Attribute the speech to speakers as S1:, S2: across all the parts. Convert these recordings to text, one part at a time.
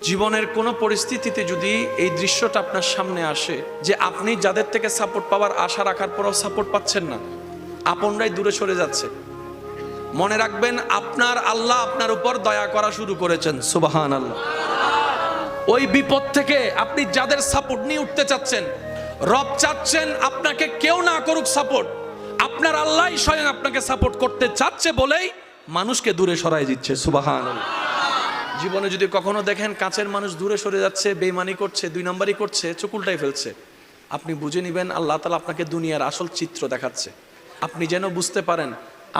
S1: জীবনের কোনো পরিস্থিতিতে যদি এই দৃশ্যটা আপনার সামনে আসে যে আপনি যাদের থেকে সাপোর্ট পাওয়ার আশা রাখার পরও সাপোর্ট পাচ্ছেন না, আপনরাই দূরে সরে যাচ্ছে, মনে রাখবেন আপনার আল্লাহ আপনার উপর দয়া করা শুরু করেছেন। সুবহানাল্লাহ। ওই বিপদ থেকে আপনি যাদের সাপোর্ট নিয়ে উঠতে চাচ্ছেন, রব চাচ্ছেন আপনাকে কেউ না করুক সাপোর্ট, আপনার আল্লাহই স্বয়ং আপনাকে সাপোর্ট করতে চাচ্ছে বলেই মানুষকে দূরে সরাই দিচ্ছে। সুবহানাল্লাহ। জীবনে যদি কখনো দেখেন কাছের মানুষ দূরে সরে যাচ্ছে, বেঈমানি করছে, দুই নম্বরই করছে, চোখ উল্টাই ফেলছে, আপনি বুঝে নেবেন আল্লাহ তাআলা আপনাকে দুনিয়ার আসল চিত্র দেখাচ্ছে। আপনি যেন বুঝতে পারেন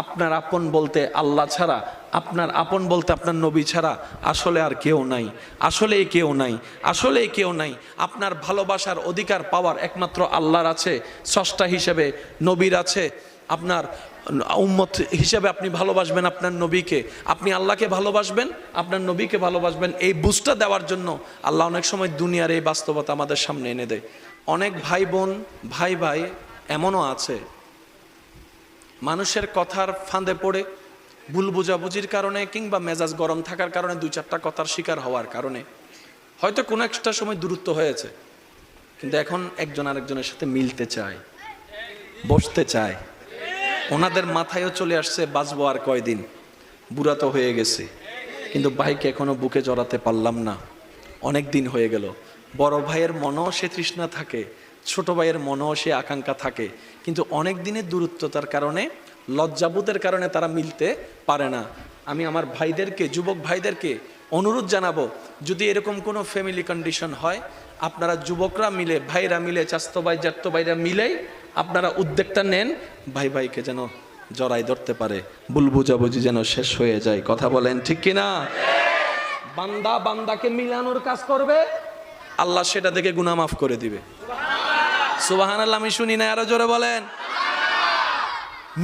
S1: আপনার আপন বলতে আল্লাহ ছাড়া, আপনার আপন বলতে আপনার নবী ছাড়া আসলে আর কেউ নাই, আসলেই কেউ নাই, আসলেই কেউ নাই। আপনার ভালোবাসার অধিকার পাওয়ার একমাত্র আল্লাহর আছে, স্রষ্টা হিসেবে নবীর আছে। আপনার উম্মত হিসেবে আপনি ভালোবাসবেন আপনার নবীকে, আপনি আল্লাহকে ভালোবাসবেন, আপনার নবীকে ভালোবাসবেন। এই বুঝটা দেওয়ার জন্য আল্লাহ অনেক সময় দুনিয়ার এই বাস্তবতা আমাদের সামনে এনে দেয়। অনেক ভাই বোন, ভাই ভাই এমনও আছে মানুষের কথার ফাঁদে পড়ে, ভুল বোঝাবুঝির কারণে কিংবা মেজাজ গরম থাকার কারণে, দুই চারটা কথার শিকার হওয়ার কারণে হয়তো কোনো একটা সময় দূরত্ব হয়েছে, কিন্তু এখন একজন আরেকজনের সাথে মিলতে চায়, বসতে চায়। ওনাদের মাথায়ও চলে আসছে বাঁচবো আর কয়দিন, বুড়া তো হয়ে গেছে, কিন্তু ভাইকে এখনো বুকে জড়াতে পারলাম না, অনেক দিন হয়ে গেল। বড় ভাইয়ের মনও সে তৃষ্ণা থাকে, ছোট ভাইয়ের মনও সে আকাঙ্ক্ষা থাকে, কিন্তু অনেক দিনের দূরত্বতার কারণে, লজ্জাবোধের কারণে তারা মিলতে পারে না। আমি আমার ভাইদেরকে, যুবক ভাইদেরকে অনুরোধ জানাবো, যদি এরকম কোনো ফ্যামিলি কন্ডিশন হয়, আপনারা যুবকরা মিলে, ভাইরা মিলে, চাস্তো ভাই জ্যাঠতো ভাইরা মিলেই আপনারা উদ্যোগটা নেন, ভাই ভাইকে যেন জড়াই ধরতে পারে, ভুল বুঝাবুঝি যেন শেষ হয়ে যায়। কথা বলেন ঠিক কিনা? বান্দা বান্দাকে মিলানোর কাজ করবে, আল্লাহ সেটা দেখে গুনাহ মাফ করে দিবে। সুবহানাল্লাহ। আমি শুনি না, আরো জোরে বলেন।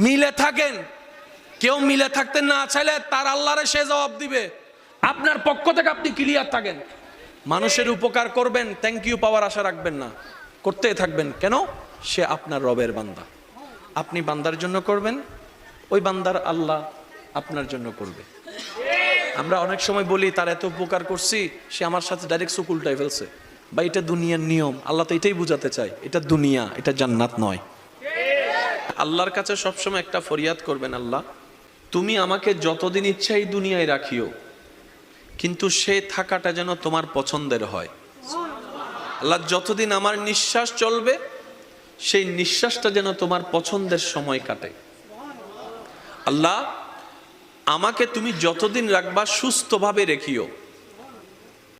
S1: মিলে থাকেন, কেউ মিলে থাকতে না চাইলে তার আল্লাহরে সে জবাব দিবে। আপনার পক্ষ থেকে আপনি ক্লিয়ার থাকেন, মানুষের উপকার করবেন, থ্যাংক ইউ পাওয়ার আশা রাখবেন না, করতেই থাকবেন। কেন? সে আপনার রবের বান্দা, আপনি বান্দার জন্য করবেন, ওই বান্দার আল্লাহ আপনার জন্য করবে। আমরা অনেক সময় বলি তার এত উপকার করছি, সে আমার সাথে ডাইরেক্ট চোখ উল্টাই ফেলছে। বা এটা দুনিয়ার নিয়ম, আল্লাহ তো এটাই বুঝাতে চায়, এটা দুনিয়া, এটা জান্নাত নয়। আল্লাহর কাছে সবসময় একটা ফরিয়াদ করবেন, আল্লাহ তুমি আমাকে যতদিন ইচ্ছা এই দুনিয়ায় রাখিও, কিন্তু সে থাকাটা যেন তোমার পছন্দের হয়। আল্লাহ যতদিন আমার নিঃশ্বাস চলবে, সেই নিঃশ্বাসটা যেন তোমার পছন্দের সময় কাটে। আল্লাহ আমাকে তুমি যতদিন রাখবা সুস্থভাবে রেখিও,